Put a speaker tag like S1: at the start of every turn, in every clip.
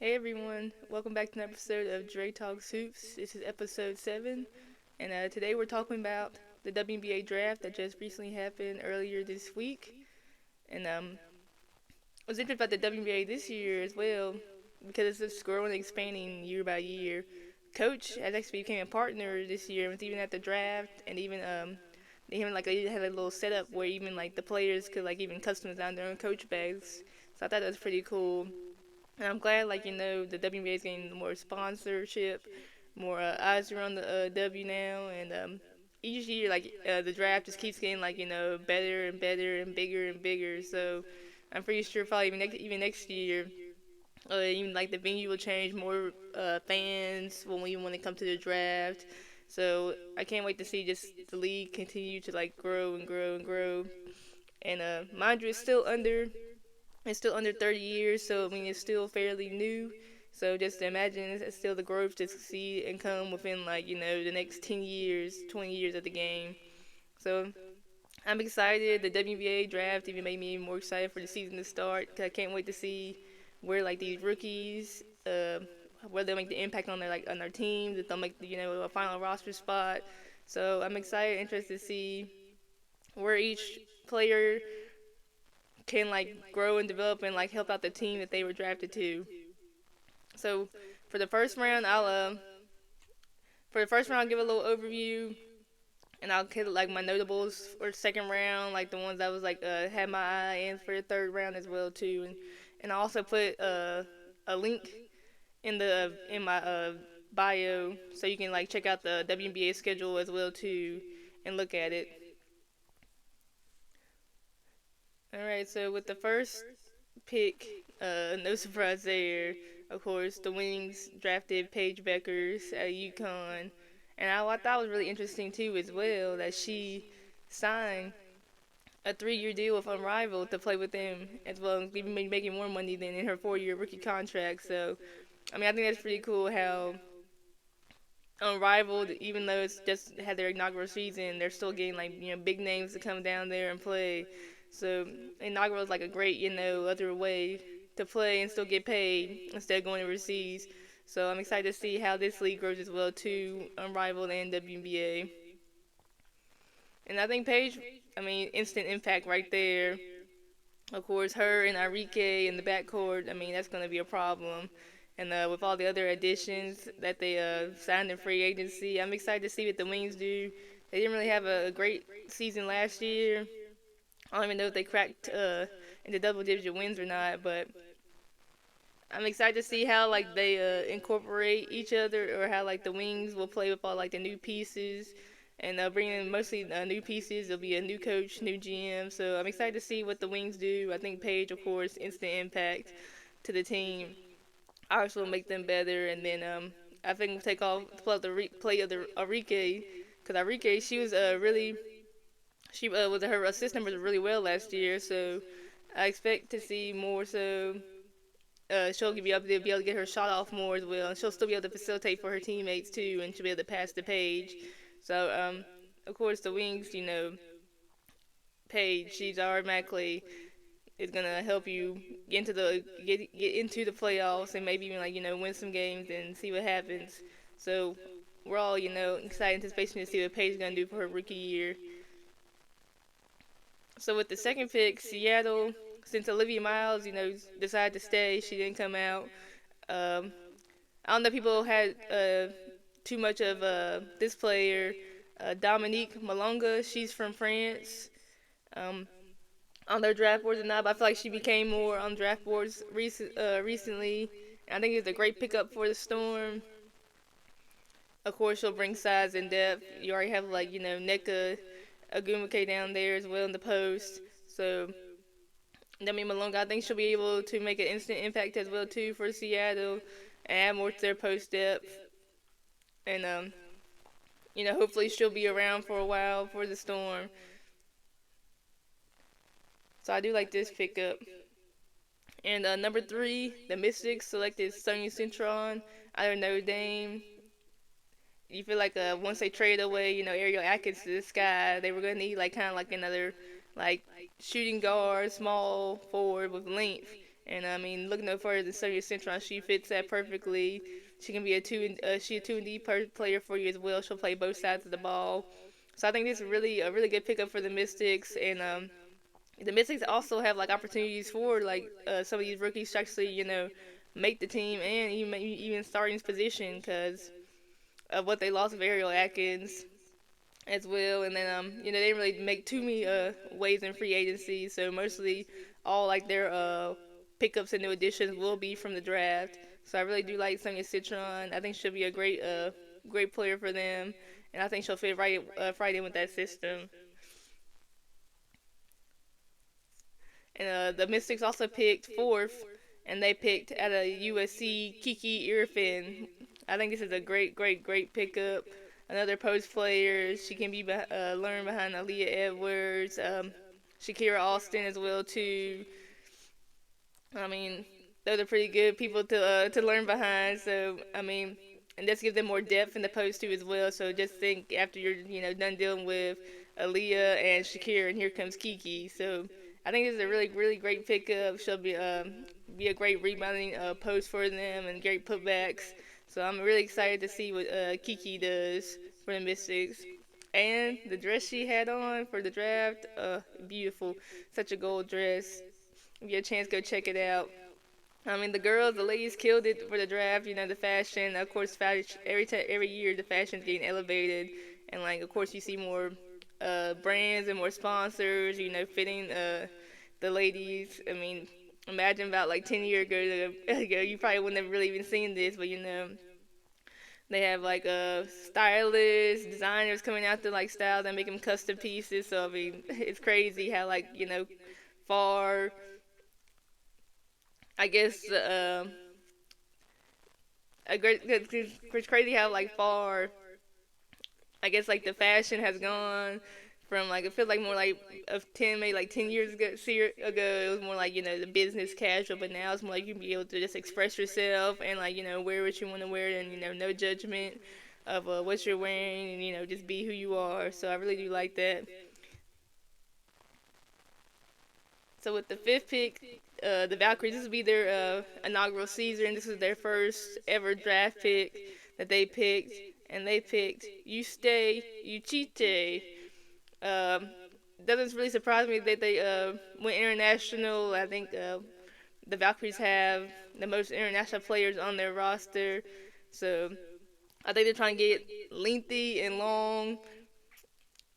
S1: Hey everyone, welcome back to an episode of DreTalksHoops. This is episode 7, and today we're talking about the WNBA draft that just recently happened earlier this week. And what's interesting about the WNBA this year as well, because it's just growing and expanding year by year. Coach has actually became a partner this year, with even at the draft, and even like they had a little setup where even like the players could like even customize their own coach bags. So I thought that was pretty cool. And I'm glad, the WNBA is getting more sponsorship, more eyes are on the W now, and each year, the draft just keeps getting, better and better and bigger and bigger. So I'm pretty sure probably even next year, even like the venue will change, more fans when it comes to the draft. So I can't wait to see just the league continue to like grow and grow and grow. And mind you, it's still under 30 years, so I mean it's still fairly new. So just imagine it's still the growth to see and come within the next 10 years, 20 years of the game. So I'm excited. The WNBA draft even made me even more excited for the season to start. 'Cause I can't wait to see where like these rookies, where they'll make the impact on their teams, if they'll make a final roster spot. So I'm excited, interested to see where each player can like grow and develop and like help out the team that they were drafted to. So for the first round, I'll give a little overview, and I'll hit like my notables for second round, like the ones that was had my eye in for the third round as well too, and I also put a link in my bio so you can like check out the WNBA schedule as well too, and look at it. All right, so with the first pick, no surprise there. Of course, the Wings drafted Paige Beckers at UConn, and I thought was really interesting too as well that she signed a 3-year deal with Unrivaled to play with them as well, even making more money than in her 4-year rookie contract. So, I mean, I think that's pretty cool how Unrivaled, even though it's just had their inaugural season, they're still getting big names to come down there and play. So inaugural is like a great other way to play and still get paid instead of going overseas. So I'm excited to see how this league grows as well too, Unrivaled and WNBA. And I think Paige, I mean, instant impact right there. Of course, her and Enrique in the backcourt, I mean, that's going to be a problem. And with all the other additions that they signed in free agency, I'm excited to see what the Wings do. They didn't really have a great season last year. I don't even know if they cracked into double-digit wins or not, but I'm excited to see how like they incorporate each other, or how like the Wings will play with all like the new pieces, and bringing in mostly new pieces. There'll be a new coach, new GM, so I'm excited to see what the Wings do. I think Paige, of course, instant impact to the team. Ours will make them better, and then I think we'll take off play of the Enrique, because Enrique, she was really she was her assist numbers were really well last year, so I expect to see more. So she'll be able to get her shot off more as well, and she'll still be able to facilitate for her teammates too, and she'll be able to pass the Paige. So of course the Wings, Paige, she's automatically is gonna help you get into the playoffs, and maybe even win some games and see what happens. So we're all excited anticipation to see what Paige is gonna do for her rookie year. So with the second pick, Seattle, since Olivia Miles, decided to stay, she didn't come out. Um, I don't know if people had too much of this player, Dominique Malonga. She's from France. Um, on their draft boards or not, but I feel like she became more on draft boards recently. And I think it's a great pickup for the Storm. Of course, she'll bring size and depth. You already have Neka Agumake down there as well in the post. So Demi Malonga, I think she'll be able to make an instant impact as well too for Seattle, and add more to their post depth. And hopefully she'll be around for a while for the Storm. So I do like this pickup. And number 3, the Mystics selected Sonia Cintron out of Notre Dame. You feel like once they trade away, Ariel Atkins to this guy, they were gonna need kind of like another like shooting guard, small forward with length. And I mean, look no further than Sonia Citron. She fits that perfectly. She can be she a 2 and D player for you as well. She'll play both sides of the ball. So I think this is really a really good pickup for the Mystics, and the Mystics also have like opportunities for like some of these rookies to actually make the team and even starting position because of what they lost of Ariel Atkins as well, and then they didn't really make too many waves in free agency, so mostly all like their pickups and new additions will be from the draft. So I really do like Sonia Citron. I think she'll be a great player for them, and I think she'll fit right in with that system. And the Mystics also picked fourth, and they picked out of USC Kiki Irfin. I think this is a great pickup. Another post player. She can be learned behind Aaliyah Edwards, Shakira Austin as well too. I mean, those are pretty good people to learn behind. So I mean, and this gives them more depth in the post too as well. So just think after you're done dealing with Aaliyah and Shakira, and here comes Kiki. So I think this is a really great pickup. She'll be a great rebounding post for them and great putbacks. So I'm really excited to see what Kiki does for the Mystics. And the dress she had on for the draft, beautiful. Such a gold dress. If you get a chance, go check it out. I mean, the ladies killed it for the draft. The fashion, of course, every year the fashion's getting elevated, and like, of course, you see more brands and more sponsors. Fitting the ladies. I mean, imagine about like 10 years ago, you probably wouldn't have really even seen this, but they have like stylists, designers coming out to like style and make them custom pieces. So I mean, it's crazy how like far. I guess it's crazy how like far I guess like the fashion has gone from like it feels like more like of 10 maybe like 10 years ago it was more like the business casual, but now it's more like you can be able to just express yourself and like wear what you want to wear, and no judgment of what you're wearing, and just be who you are. So I really do like that. So with the fifth pick, the Valkyries, this will be their inaugural season. This was their first ever draft pick that they picked, and they picked You Stay, You Cheat. Doesn't really surprise me that they went international. I think the Valkyries have the most international players on their roster, so I think they're trying to get lengthy and long.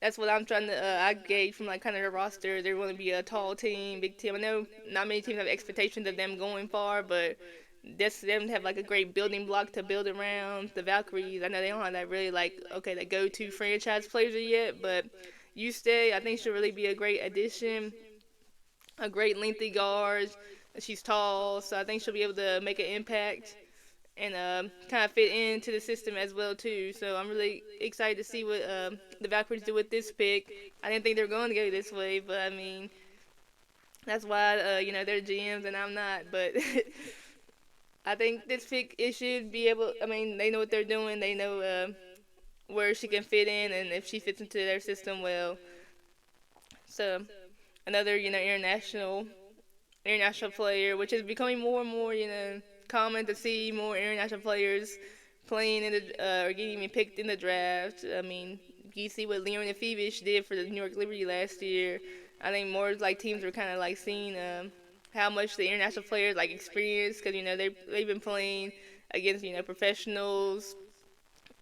S1: That's what I'm trying to I gauge from like kind of their roster. They're going to be a tall team, big team. I know not many teams have expectations of them going far, but this them have like a great building block to build around. The Valkyries, I know they don't have that really like that go-to franchise players yet, but You Stay, I think should really be a great addition. A great lengthy guard. She's tall, so I think she'll be able to make an impact and kind of fit into the system as well too. So I'm really excited to see what the Valkyries do with this pick. I didn't think they were going to go this way, but I mean that's why they're GMs and I'm not. But I think this pick it should be able. I mean they know what they're doing. They know where she can fit in and if she fits into their system well. So another international player, which is becoming more and more common to see more international players playing in the or getting even picked in the draft. I mean, you see what Leon Efebish did for the New York Liberty last year. I think more like teams were kind of like seeing how much the international players like experience, because they've been playing against professionals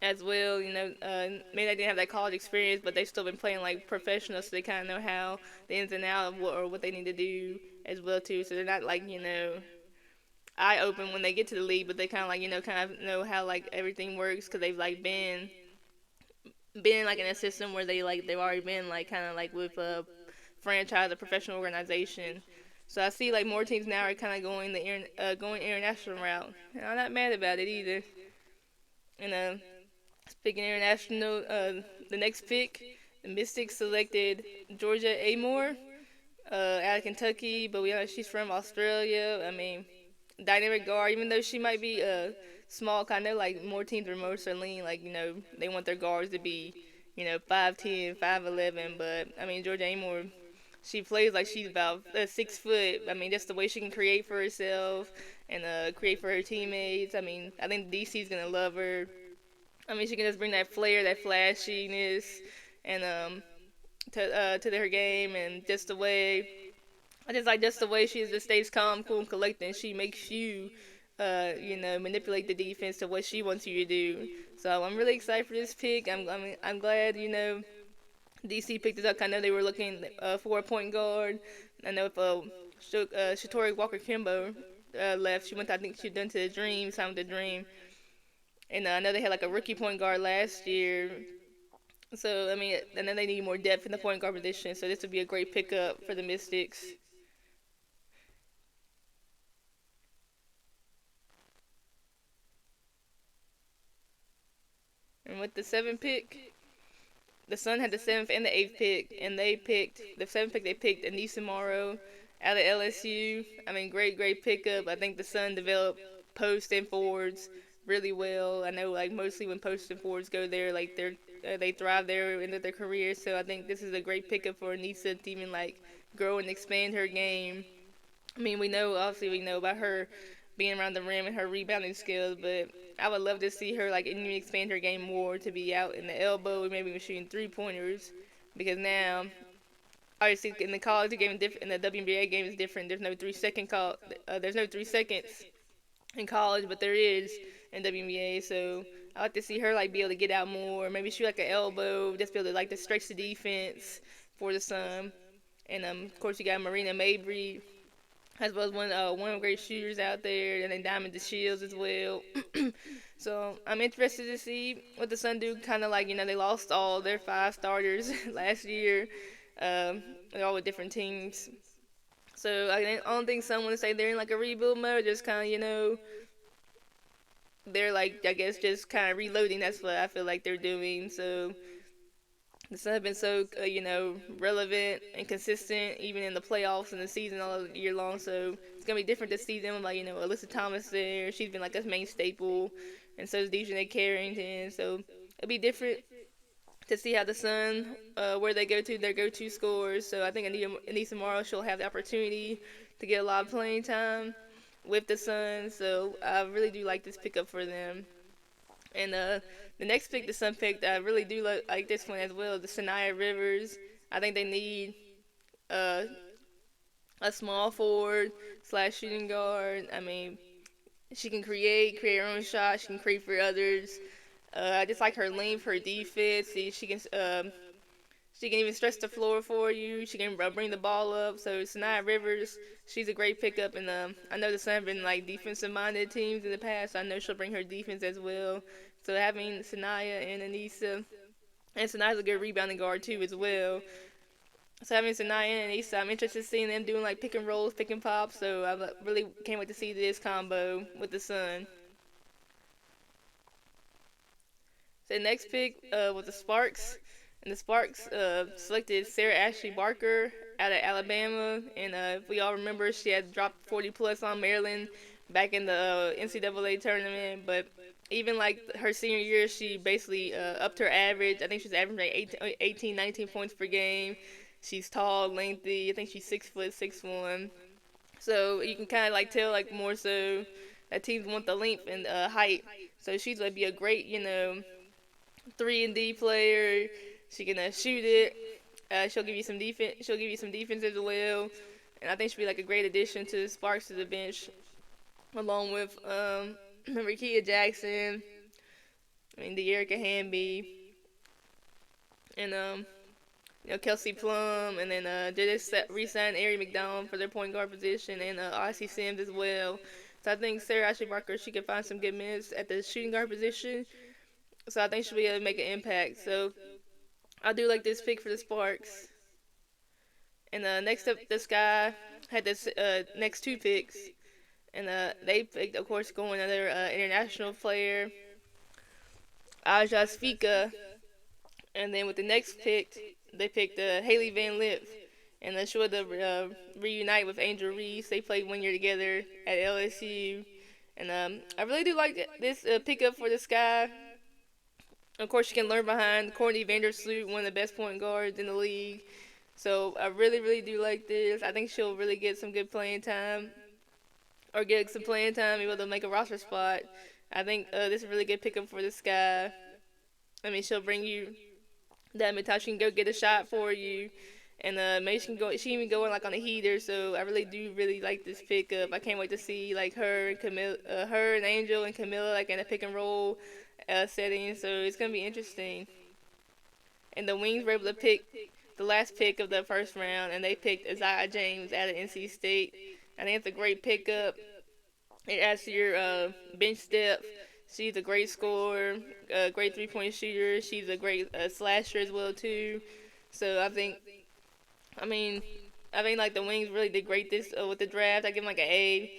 S1: as well. Maybe they didn't have that college experience, but they've still been playing like professionals, so they kind of know how the ins and outs of what they need to do as well too. So they're not like eye open when they get to the league, but they kind of like kind of know how like everything works because they've like been like in a system where they've already been like kind of like with a franchise, a professional organization. So I see like more teams now are kind of going going international route, and I'm not mad about it either. And speaking international, the next pick, the Mystics selected Georgia Amore out of Kentucky, but we know she's from Australia. I mean, dynamic guard, even though she might be small, kind of like more teams are more so lean, like they want their guards to be 5'10", 5'11", but I mean Georgia Amore she plays like she's about 6 foot. I mean, just the way she can create for herself and create for her teammates. I mean, I think DC's gonna love her. I mean, she can just bring that flair, that flashiness, and to her game, and just the way I just like just the way she just stays calm, cool, and collected. And she makes you, manipulate the defense to what she wants you to do. So I'm really excited for this pick. I'm glad DC picked it up. I know they were looking for a point guard. I know if Shatori Walker Kimbo left, she went. I think she done to the Dream, signed with the Dream. And I know they had like a rookie point guard last year. So I mean, and then they need more depth in the point guard position. So this would be a great pickup for the Mystics. And with the seventh pick, the Sun had the seventh and the eighth pick, and they picked the seventh pick. They picked Anissa Morrow out of LSU. I mean, great pickup. I think the Sun developed post and forwards really well. I know, like mostly when post and forwards go there, like they thrive there into their career. So I think this is a great pickup for Anissa to even like grow and expand her game. I mean, we know about her being around the rim and her rebounding skills, but I would love to see her like even expand her game more to be out in the elbow, maybe even shooting 3 pointers, because now obviously in the college game different, in the WNBA game is different. There's no 3 second call. There's no 3 seconds in college, but there is in WNBA. So I like to see her like be able to get out more, maybe shoot like an elbow, just be able to like to stretch the defense for the Sun. And of course you got Marina Mabry as well as one of the great shooters out there, and then Diamond DeShields as well. So I'm interested to see what the Sun do. Kind of like they lost all their 5 starters last year. They're all with different teams. So I don't think Sun want to say they're in like a rebuild mode. Just kind of they're like I guess just kind of reloading. That's what I feel like they're doing. So the Sun have been so, relevant and consistent, even in the playoffs and the season all year long. So it's gonna be different this season with Alyssa Thomas there. She's been like a main staple, and so is Dejanay Carrington. So it'll be different to see how the Sun, where they go to, their go-to scores. So I think Anissa Morrow she'll have the opportunity to get a lot of playing time with the Sun. So I really do like this pickup for them. And the next pick the Sun picked, I really do like this one as well. The Sanaya Rivers. I think they need uh, a small forward slash shooting guard. I mean, she can create her own shot. She can create for others. I just like her length, her defense. She can even stretch the floor for you. She can bring the ball up. So Sanaya Rivers, she's a great pickup. And I know the Sun have been like defensive-minded teams in the past. So I know she'll bring her defense as well. So having Sanaya and Anissa, and Sanaya's a good rebounding guard too as well. So having Sanaya and Anissa, I'm interested in seeing them doing like pick and rolls, pick and pops. So I really can't wait to see this combo with the Sun. So the next pick was the Sparks. And the Sparks selected Sarah Ashley Barker out of Alabama. And if we all remember, she had dropped 40 plus on Maryland back in the NCAA tournament. But even like her senior year, she basically upped her average. I think she's averaging like 18, 19 points per game. She's tall, lengthy. I think she's 6', 6'1". So you can kind of like tell like more so that teams want the length and height. So she's going to be a great, 3-and-D player. She can shoot it. She'll give you some defense. She'll give you some defense as well. And I think she'll be like a great addition to the Sparks to the bench, along with Rickea Jackson. I mean, De'Erica Hamby, and Kelsey Plum, and then they just re-signed Ari McDonald for their point guard position, and Odyssey Sims as well. So I think Sarah Ashley Barker, she can find some good minutes at the shooting guard position. So I think she'll be able to make an impact. So I do like this pick for the Sparks. And next up, this guy had this next 2 picks. And they picked, of course, going another international player, Aja Svika. And then with the next pick, they picked Haley Van Lith. And they're sure to reunite with Angel Reese. They played 1 year together at LSU. And I really do like this pickup for this guy. Of course, you can learn behind Courtney Vandersloot, one of the best point guards in the league. So I really, really do like this. I think she'll really get some good playing time, or get some playing time, able to make a roster spot. I think this is a really good pickup for this guy. I mean, she'll bring you that mid she can go get a shot for you, and maybe she can go. She even going like on a heater. So I really do really like this pickup. I can't wait to see like her and Camilla, her and Angel and Camilla like in a pick and roll setting. So it's gonna be interesting. And the Wings were able to pick the last pick of the first round, and they picked Isaiah James out of NC State. I think it's a great pickup. It adds to your bench depth. She's a great scorer, a great three-point shooter. She's a great slasher as well too. So I mean, I think like the Wings really did great this with the draft. I give them like an A.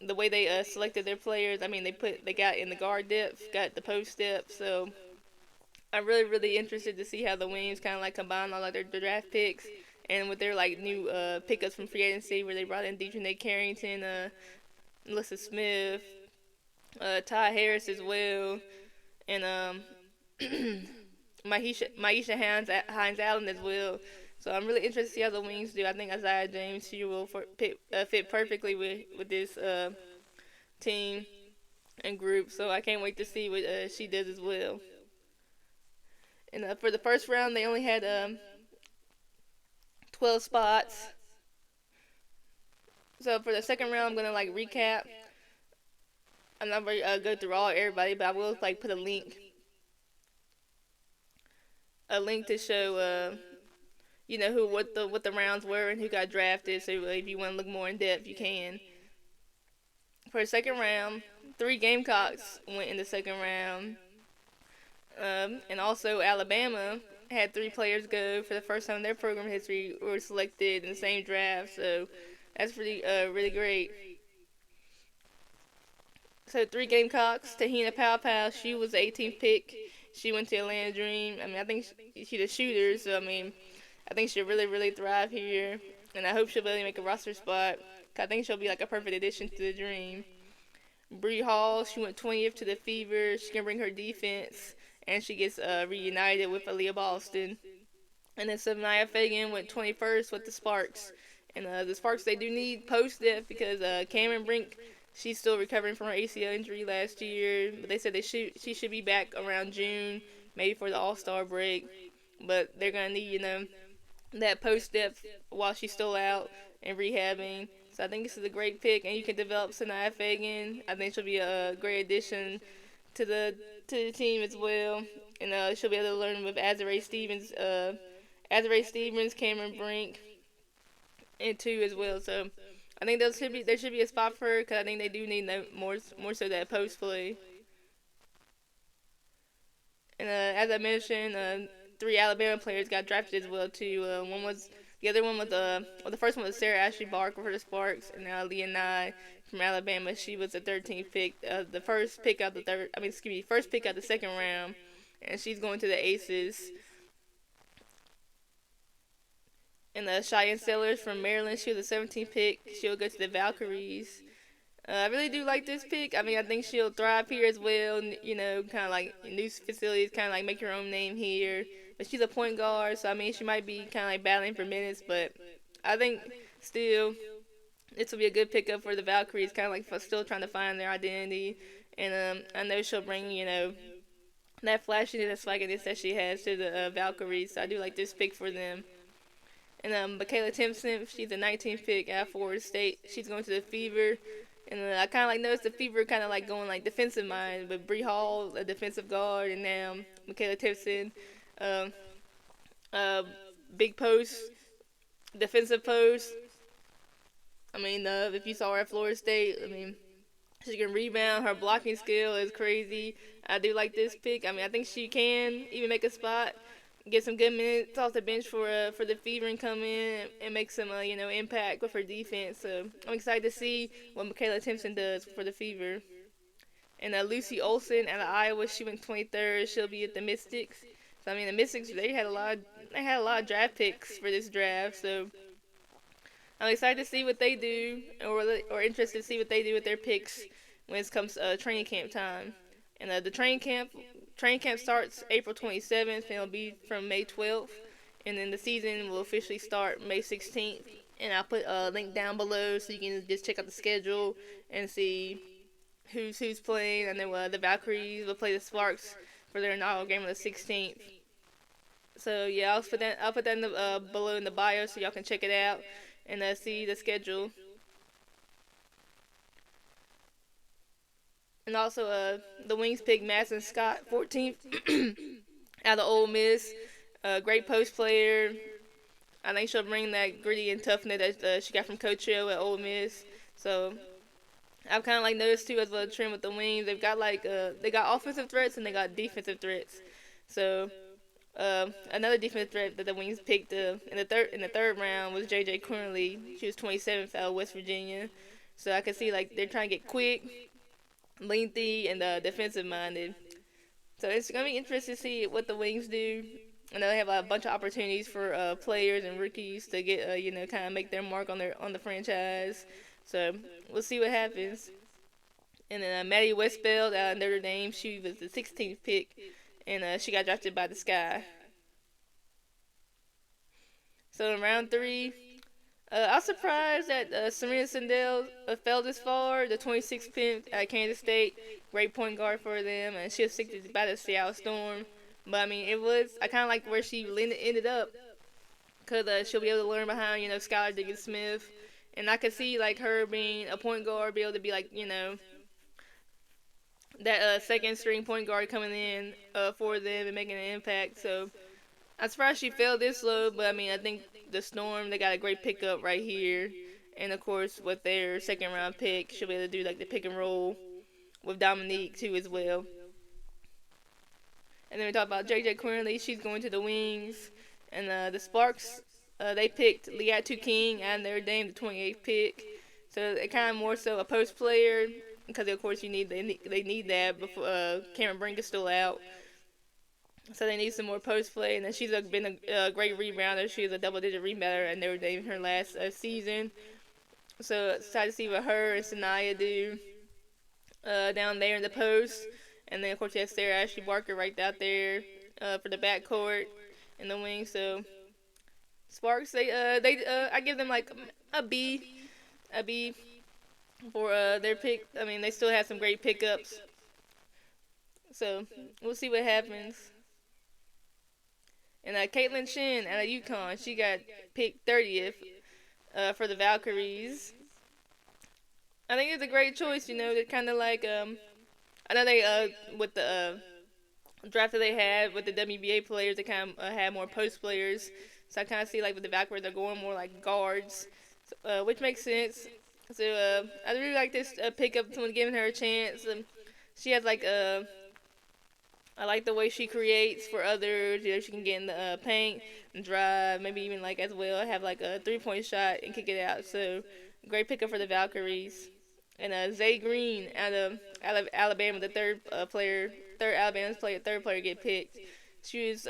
S1: The way they selected their players. I mean, they got in the guard depth, got the post depth. So I'm really really interested to see how the Wings kind of like combine all like their draft picks and with their like new pickups from free agency where they brought in Dejounte Carrington, Melissa Smith, Ty Harris as well, and Maisha Hines Allen as well. So I'm really interested to see how the Wings do. I think Isaiah James she will fit perfectly with this team and group. So I can't wait to see what she does as well. And for the first round, they only had 12 spots. So for the second round, I'm gonna like recap. I'm not going to go through all everybody, but I will like put a link to show you know who what the rounds were and who got drafted. So if you want to look more in depth, you can. For the second round, 3 Gamecocks went in the second round, and also Alabama had 3 players go for the first time in their program history were selected in the same draft. So that's really great. So 3 Gamecocks, Tahina Pow, she was the 18th pick. She went to Atlanta Dream. I mean, I think she's a shooter, so I mean, I think she'll really, really thrive here. And I hope she'll be able to make a roster spot. I think she'll be like a perfect addition to the Dream. Bree Hall, she went 20th to the Fever. She can bring her defense, and she gets reunited with Aaliyah Boston. And then Savannah Fagan went 21st with the Sparks. And the Sparks, they do need post depth because Cameron Brink, she's still recovering from her ACL injury last year. But they said she should be back around June, maybe for the All-Star break. But they're going to need, that post depth while she's still out and rehabbing. So I think this is a great pick, and you can develop Sanaya Fagan. I think she'll be a great addition to the team as well. And she'll be able to learn with Azare Stevens, Cameron Brink, and 2 as well. So I think there should be a spot for her because I think they do need more so that post play. And as I mentioned, 3 Alabama players got drafted as well too. The first one was Sarah Ashley Barker for the Sparks, and now Leah Nye from Alabama. She was the 13th pick, the first pick out first pick out the second round, and she's going to the Aces. And Cheyenne Sellers from Maryland, she was the 17th pick. She'll go to the Valkyries. I really do like this pick. I mean, I think she'll thrive here as well. Kind of like new facilities, kind of like make her own name here. But she's a point guard, so I mean, she might be kind of like battling for minutes. But I think still, this will be a good pickup for the Valkyries, kind of like still trying to find their identity. And I know she'll bring, that flashiness, swagginess that she has to the Valkyries. So I do like this pick for them. And Michaela Timpson, she's the 19th pick out of Florida State. She's going to the Fever. And I kind of like noticed the Fever kind of like going like defensive mind, but Bree Hall, a defensive guard, and now Michaela Timpson, big post, defensive post. I mean, if you saw her at Florida State, I mean, she can rebound. Her blocking skill is crazy. I do like this pick. I mean, I think she can even make a spot, get some good minutes off the bench for the Fever and come in and make some impact with her defense. So I'm excited to see what Michaela Timpson does for the Fever. And Lucy Olson out of Iowa, she went 23rd. She'll be at the Mystics. So I mean the Mystics, they had a lot of draft picks for this draft. So I'm excited to see what they do, or interested to see what they do with their picks when it comes to training camp time. And the training camp starts April 27th, and it'll be from May 12th. and then the season will officially start May 16th. And I'll put a link down below so you can just check out the schedule and see who's playing. I know the Valkyries will play the Sparks for their inaugural game on the 16th. So yeah, I'll put that in the, below in the bio so y'all can check it out and see the schedule. And also the Wings picked Madison Scott 14th out of Ole Miss. Great post player. I think she'll bring that gritty and toughness that she got from Coach Hill at Ole Miss. So I've kind of like noticed too as well a trend with the Wings. They've got like they got offensive threats and they got defensive threats. So another defensive threat that the Wings picked in the third round was J.J. Cornley. She was 27th out of West Virginia. So I can see like they're trying to get quick, lengthy, and defensive minded. So it's gonna be interesting to see what the Wings do. I know they have a bunch of opportunities for players and rookies to get kind of make their mark on the franchise. So we'll see what happens. And then Maddie Westbeld out of Notre Dame, she was the 16th pick, and she got drafted by the Sky. So in round 3, I was surprised that Serena Sandell fell this far, the 26th pick at Kansas State. Great point guard for them, and she was selected by the Seattle Storm. But I mean, I kind of like where she ended up, because she'll be able to learn behind, Skylar Diggins-Smith. And I could see, like, her being a point guard, be able to be, like, that second string point guard coming in for them and making an impact. So I'm surprised she fell this low, but I mean, I think the Storm, they got a great pickup right here. And of course, with their second round pick, she'll be able to do like the pick and roll with Dominique too as well. And then we talk about J.J. Cornley. She's going to the Wings. And the Sparks, they picked Liatu King and their Dame, the 28th pick. So they're kind of more so a post player, because of course they need that before Cameron Brink is still out. So they need some more post play. And then she's been a great rebounder. She was a double-digit rebounder at Notre Dame in her last season. So excited to see what her and Sanaya do down there in the post. And then of course you have Sarah Ashley Barker right out there for the backcourt in the wing. So Sparks, I give them like a B for their pick. I mean, they still have some great pickups. So we'll see what happens. And Caitlin Shin out of UConn, she got picked 30th for the Valkyries. I think it's a great choice. They're kind of like I know they with the draft that they had with the WNBA players, they kind of had more post players. So I kind of see like with the Valkyries, they're going more like guards, which makes sense. So I really like this pickup. Someone giving her a chance. She has like I like the way she creates for others. She can get in the paint and drive, maybe even like as well have like a 3-point shot and kick it out. So great pickup for the Valkyries. And Zay Green out of Alabama, the third player get picked. She was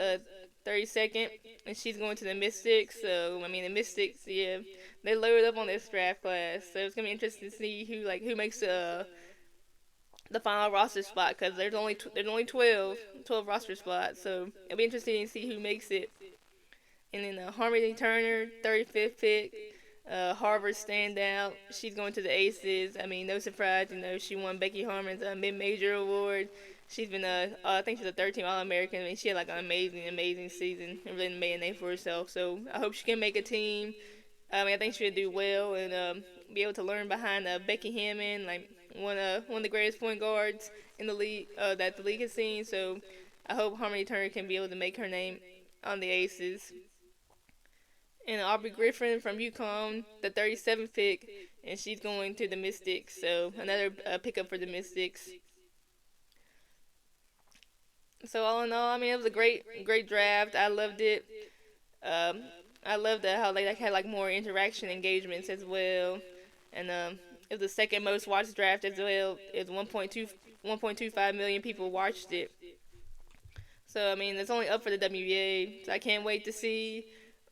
S1: 32nd, and she's going to the Mystics. So I mean, the Mystics, yeah, they loaded up on this draft class. So it's gonna be interesting to see who makes the final roster spot, because there's only 12 roster spots. So it'll be interesting to see who makes it. And then Harmony Turner, 35th pick. Harvard standout. She's going to the Aces. I mean, no surprise. She won Becky Harmon's mid-major award. She's been I think she's a 13th All-American. I mean, she had like an amazing season and really made a name for herself. So I hope she can make a team. I mean, I think she'll do well and be able to learn behind Becky Hammond, like one of the greatest point guards in the league that the league has seen. So I hope Harmony Turner can be able to make her name on the Aces. And Aubrey Griffin from UConn, the 37th pick, and she's going to the Mystics. So another pickup for the Mystics. So all in all, I mean, it was a great draft. I loved it. I loved how they had like more interaction engagements as well, and it was the second most watched draft as well. It's 1.25 million people watched it. So I mean, it's only up for the WNBA. So I can't wait to see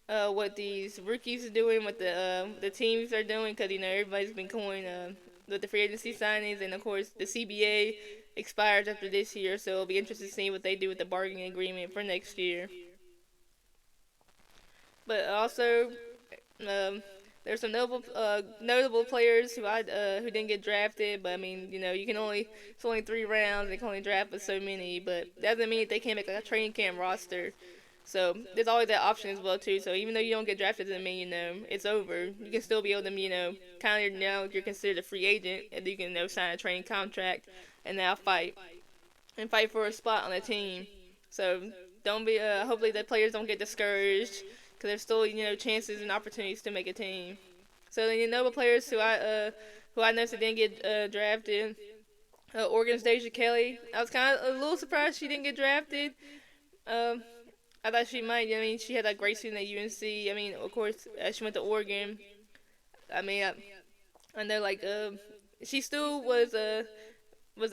S1: what these rookies are doing, what the teams are doing, because everybody's been going with the free agency signings, and of course the CBA expires after this year, so it'll be interesting to see what they do with the bargaining agreement for next year. But also, um, there's some notable players who didn't get drafted. But I mean, you can only it's only 3 rounds. They can only draft with so many. But that doesn't mean they can't make like a training camp roster. So there's always that option as well too. So even though you don't get drafted, doesn't mean it's over. You can still be able to kind of now you're considered a free agent, and you can sign a training contract and now fight for a spot on the team. So don't be. Hopefully the players don't get discouraged because there's still chances and opportunities to make a team. So then the players who I noticed didn't get drafted. Oregon's Deja Kelly. I was kind of a little surprised she didn't get drafted. Um, I thought she might. I mean, she had a great season at UNC. I mean, of course, she went to Oregon. I mean, I know like she still was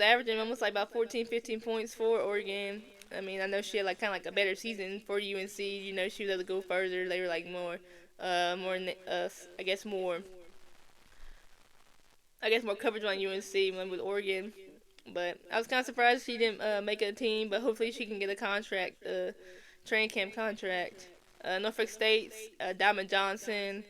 S1: averaging almost like about 14, 15 points for Oregon. I mean, I know she had like kind of like a better season for UNC. She was able to go further. They were like I guess more coverage on UNC when with Oregon. But I was kind of surprised she didn't make a team. But hopefully she can get a contract, training camp contract. Norfolk State's Diamond Johnson,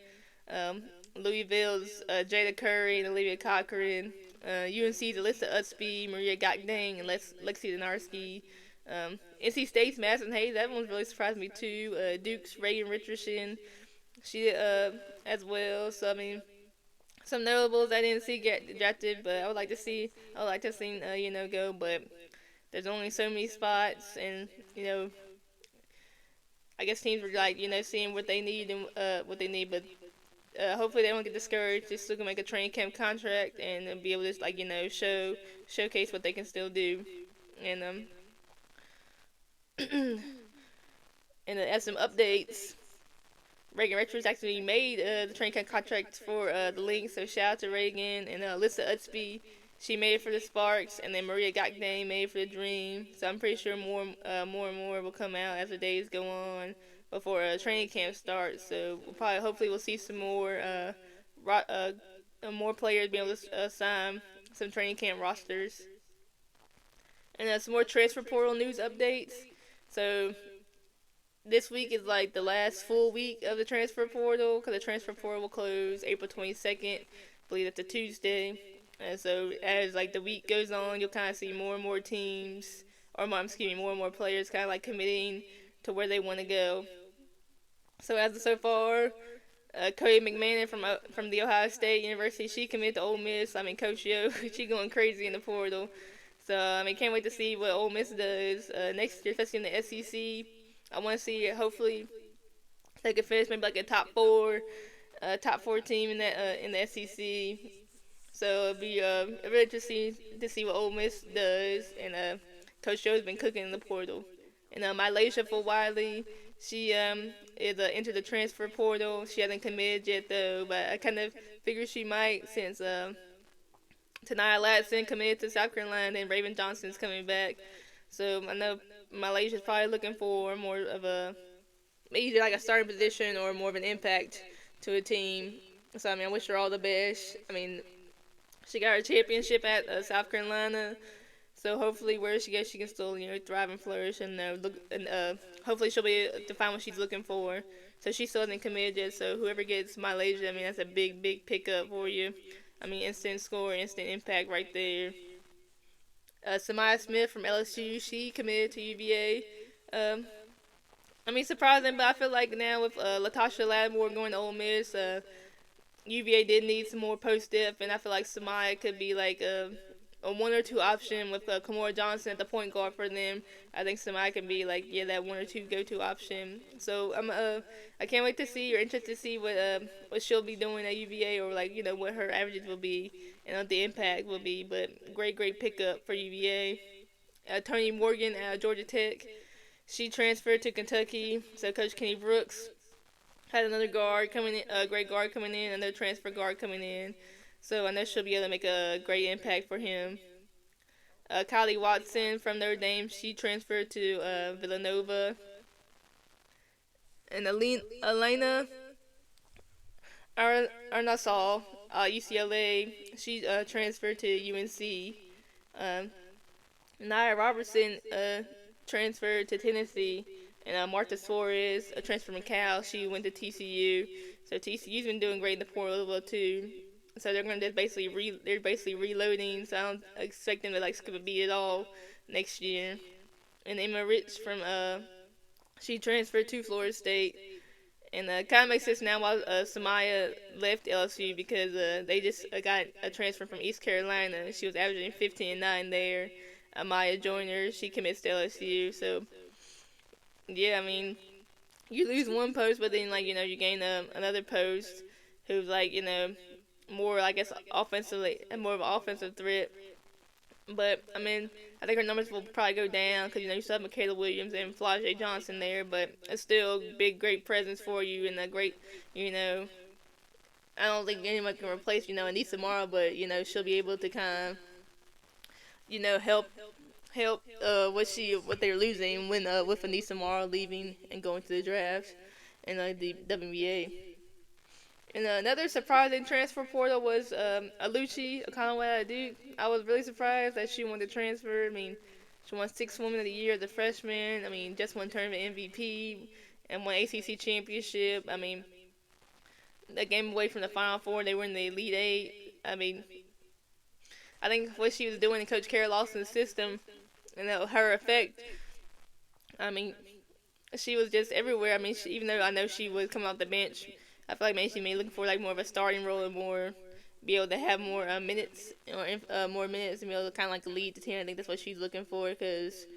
S1: um, Louisville's Jada Curry and Olivia Cochran. UNC's Alyssa Utsby, Maria Gakdang, and Lexi Donarski. NC State's Madison Hayes, that one's really surprised me too. Duke's Reagan Richardson, she did as well. So I mean, some notables I didn't see get drafted, but I would like to see go. But there's only so many spots, and I guess teams were like seeing what they need and what they need, but hopefully they don't get discouraged. They still can make a training camp contract and be able to showcase what they can still do. And and as some updates, Reagan Richards actually made the training camp contract for the Lynx. So shout out to Reagan and Alyssa Utsby. She made it for the Sparks, and then Maria Gakdang made it for the Dream. So I'm pretty sure more and more will come out as the days go on before training camp starts. So hopefully we'll see some more players being able to sign some training camp rosters. And some more transfer portal news updates. So this week is like the last full week of the transfer portal because the transfer portal will close April 22nd. I believe that's a Tuesday. And so as like the week goes on, you'll kind of see more and more teams, more and more players kind of like committing to where they want to go. So as of so far, Cody McMahon from the Ohio State University, she committed to Ole Miss. I mean, Coach Yo, she going crazy in the portal. So I mean, can't wait to see what Ole Miss does next year, especially in the SEC. I want to see hopefully they can finish maybe like a top four team in the SEC. So it'll be really interesting to see what Ole Miss does. And Coach Joe's been cooking in the portal. And Mylasia for Wiley, she is entered the transfer portal. She hasn't committed yet though, but I kind of figured she might since Tanaya Latson committed to South Carolina and Raven Johnson's coming back. So I know Malaysia's probably looking for more of either like a starting position or more of an impact to a team. So I mean, I wish her all the best. I mean, she got her championship at South Carolina, so hopefully where she goes, she can still thrive and flourish, and hopefully she'll be able to find what she's looking for. So she still hasn't committed yet. So whoever gets Malaysia, I mean, that's a big pickup for you. I mean, instant score, instant impact right there. Samaya Smith from LSU, she committed to UVA. I mean, surprising, but I feel like now with Latasha Lattimore going to Ole Miss, UVA did need some more post depth, and I feel like Samaya could be like a 1 or 2 option with Kamora Johnson at the point guard for them. I think Samaya can be like that 1 or 2 go-to option. So I can't wait to see or interested to see what she'll be doing at UVA, or like what her averages will be and what the impact will be. But great pickup for UVA. Toni Morgan at Georgia Tech, she transferred to Kentucky. So Coach Kenny Brooks had another guard coming in, great guard coming in, another transfer guard coming in. So I know she'll be able to make a great impact for him. Kylie Watson from Notre Dame, she transferred to Villanova. And Elena Arnasal, UCLA, she transferred to UNC. Nia Robertson transferred to Tennessee. And Martha Suarez, a transfer from Cal, she went to TCU. So TCU's been doing great in the portal as well too. So they're gonna just they're basically reloading. So I don't expect them to like skip a beat at all next year. And Emma Rich from she transferred to Florida State. And kind of makes sense now why Samaya left LSU because they just got a transfer from East Carolina. She was averaging 15 and 9 there. Amaya Joyner, she commits to LSU. So yeah, I mean, you lose one post, but then like you gain another post who's like more I guess offensively more of an offensive threat. But I mean, I think her numbers will probably go down because you still have Michaela Williams and Flajay Johnson there, but it's still big, great presence for you and a great, you know. I don't think anyone can replace Anissa Mara, but she'll be able to kind of help what they're losing when with Anissa Mara leaving and going to the draft and the WNBA. And another surprising transfer portal was Aluchi Okanaway Duke. I was really surprised that she wanted to transfer. I mean, she won 6 Women of the Year as a freshman. I mean, just won tournament MVP and won ACC championship. I mean, they came away from the Final Four. They were in the Elite Eight. I mean, I think what she was doing in Coach Carol Lawson's system and her effect, I mean, she was just everywhere. I mean, even though I know she was coming off the bench, I feel like maybe she may be looking for like more of a starting role and more be able to have more minutes or more minutes and be able to kind of like lead the team. I think that's what she's looking for because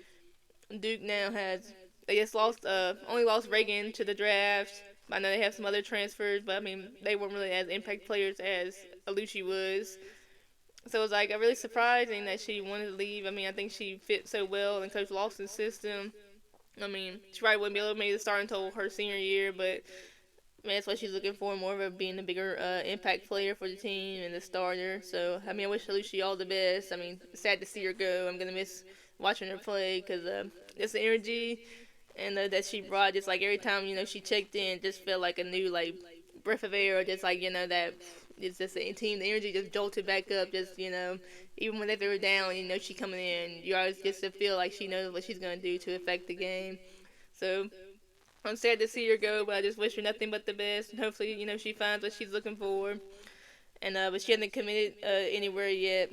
S1: Duke now has they just only lost Reagan to the draft. I know they have some other transfers, but I mean they weren't really as impact players as Aluchi was. So it was like really surprising that she wanted to leave. I mean I think she fit so well in Coach Lawson's system. I mean she probably wouldn't be able to maybe start until her senior year, but that's what she's looking for, more of a being a bigger impact player for the team and the starter. So, I mean, I wish Alushi all the best. I mean, sad to see her go. I'm going to miss watching her play because just the energy and that she brought, just like every time, she checked in, just felt like a new, like, breath of air or just like, that it's just the team, the energy just jolted back up, just, even when they were down, she coming in, you always just feel like she knows what she's going to do to affect the game. So, I'm sad to see her go, but I just wish her nothing but the best. And hopefully, she finds what she's looking for. And but she hasn't committed anywhere yet.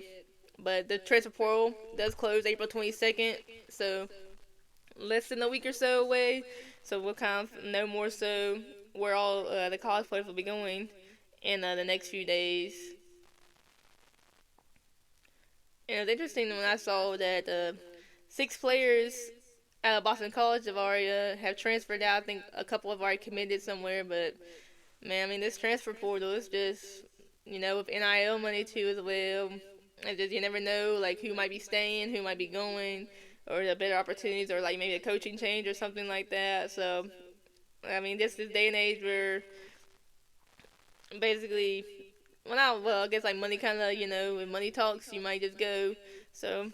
S1: But the transfer portal does close April 22nd, so less than a week or so away. So we'll kind of know more so where all the college players will be going in the next few days. And it was interesting when I saw that 6 players out of Boston College have transferred out. I think a couple have already committed somewhere, but man, I mean this transfer portal is just with NIL money too as well. And just you never know like who might be staying, who might be going, or the better opportunities, or like maybe a coaching change or something like that. So I mean this day and age where basically I guess like money kind of when money talks you might just go. So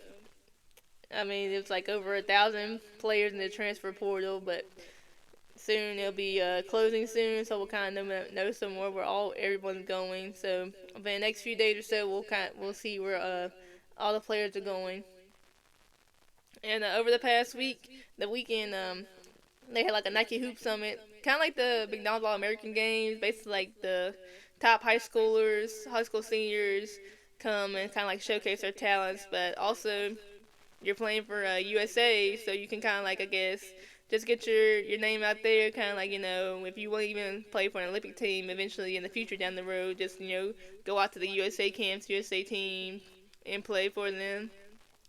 S1: I mean, it's like over 1,000 players in the transfer portal, but soon it'll be closing soon, so we'll kind of know some more where everyone's going. So over the next few days or so, we'll see where all the players are going. And over the past weekend, they had like a Nike Hoop Summit, kind of like the McDonald's All-American Games, basically like the top high school seniors come and kind of like showcase their talents, but also you're playing for USA, so you can kind of like, I guess, just get your name out there, kind of like, if you want to even play for an Olympic team eventually in the future down the road, just, go out to the USA camps, USA team, and play for them.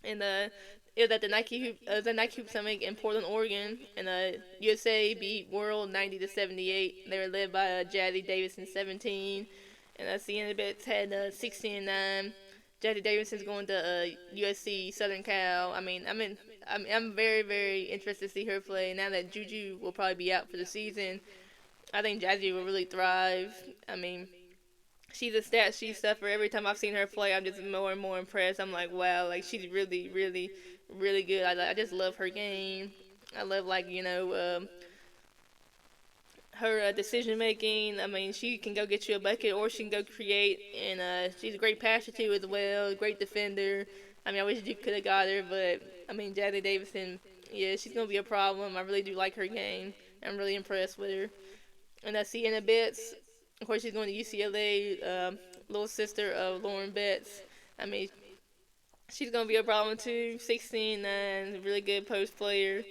S1: And it was at the Nike Hoop Summit in Portland, Oregon, and USA beat World 90-78. They were led by Jazzy Davis in 17, and Sienna Betts had 16-9. Jazzy Davidson's going to USC Southern Cal. I mean, I'm very, very interested to see her play. Now that Juju will probably be out for the season, I think Jazzy will really thrive. I mean, she's a stat sheet stuffer. Every time I've seen her play, I'm just more and more impressed. I'm like, wow, like she's really, really, really good. I just love her game. I love her decision making. I mean, she can go get you a bucket or she can go create, and she's a great passer too as well. Great defender. I mean, I wish you could have got her, but I mean, Jazzy Davidson, yeah, she's gonna be a problem. I really do like her game. I'm really impressed with her. And I see Anna Betts. Of course, she's going to UCLA. Little sister of Lauren Betts. I mean, she's gonna be a problem too. 16 and really good post player.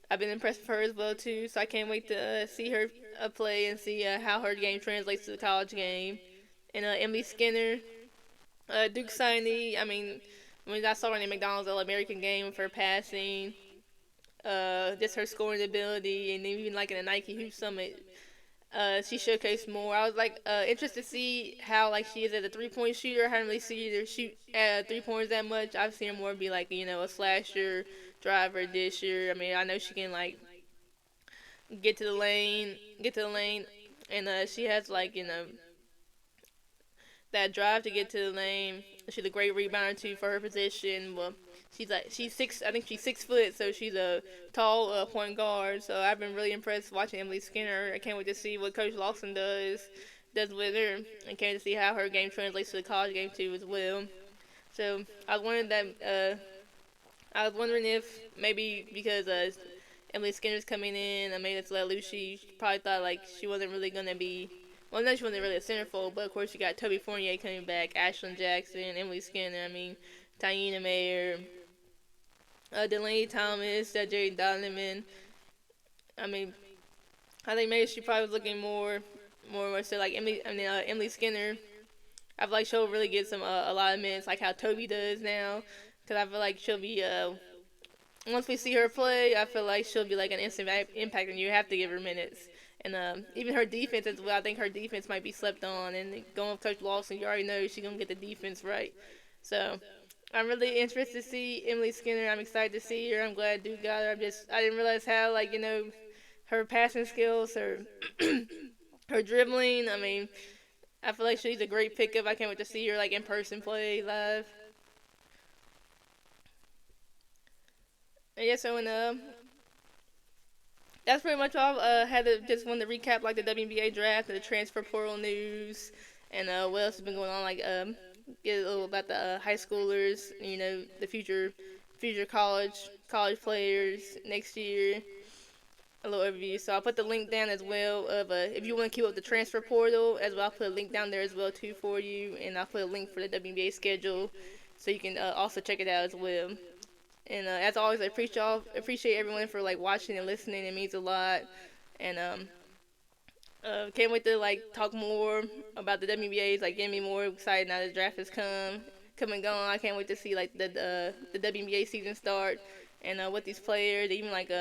S1: I've been impressed with her as well too. So I can't wait to see her play and see how her game translates to the college game. And Emily Skinner, Duke signee. I mean, when I saw her in the McDonald's All-American game with her passing, just her scoring ability, and even like in the Nike Hoop Summit, she showcased more. I was like interested to see how like she is as a 3-point shooter. I haven't really seen her shoot 3 pointers that much. I've seen her more be like a slasher, driver, disher. I mean, I know she can like get to the lane, and she has like that drive to get to the lane. She's a great rebounder too for her position. Well, she's six. I think she's 6 foot, so she's a tall point guard. So I've been really impressed watching Emily Skinner. I can't wait to see what Coach Lawson does with her, and can't wait to see how her game translates to the college game too as well. So I was wondering if maybe because Emily Skinner's coming in, I made it to let loose. She probably thought like she wasn't really gonna be. Well, no, she wasn't really a centerfold, but of course you got Toby Fournier coming back, Ashlyn Jackson, Emily Skinner. I mean, Taina Mayer, Delaney Thomas, Jerry Donovan. I mean, I think maybe she probably was looking more so like Emily Skinner. I feel like she'll really get a lot of minutes, like how Toby does now, because I feel like she'll be once we see her play, I feel like she'll be like an instant impact, and you have to give her minutes. And even her defense as well. I think her defense might be slept on. And going with Coach Lawson, you already know she's gonna get the defense right. So I'm really interested to see Emily Skinner. I'm excited to see her. I'm glad Duke got her. I didn't realize how her passing skills, her her dribbling. I mean, I feel like she's a great pickup. I can't wait to see her like in person play live. And yeah, so that's pretty much all. Had to just want to recap like the WNBA draft and the transfer portal news, and what else has been going on. Like get a little about the high schoolers. The future college players next year. A little overview. So I'll put the link down as well of if you want to keep up the transfer portal as well. I'll put a link down there as well too for you, and I'll put a link for the WNBA schedule so you can also check it out as well. And as always, I appreciate everyone for like watching and listening. It means a lot. And can't wait to like talk more about the WNBA's, like getting me more excited now the draft has come and gone. I can't wait to see like the WNBA season start and what these players, even like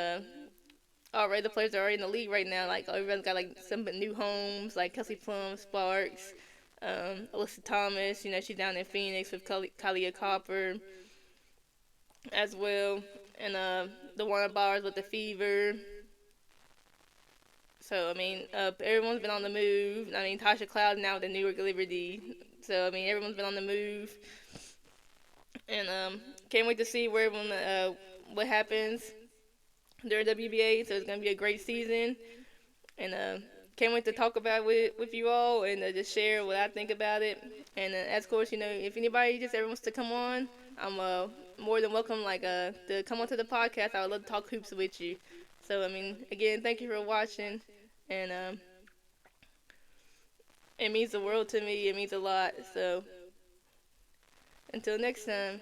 S1: already the players are already in the league right now. Like everyone's got like some new homes, like Kelsey Plum, Sparks, Alyssa Thomas. She's down in Phoenix with Kalia Copper as well, and the Warner Bars with the Fever. So I mean, everyone's been on the move. I mean, Tasha Cloud now with the New York Liberty. So I mean, everyone's been on the move, and can't wait to see where everyone what happens during WBA. So it's gonna be a great season, and can't wait to talk about it with you all and just share what I think about it. And as of course, if anybody just ever wants to come on, I'm more than welcome to come onto the podcast. I would love to talk hoops with you. So I mean, again, thank you for watching, and it means the world to me. It means a lot. So until next time.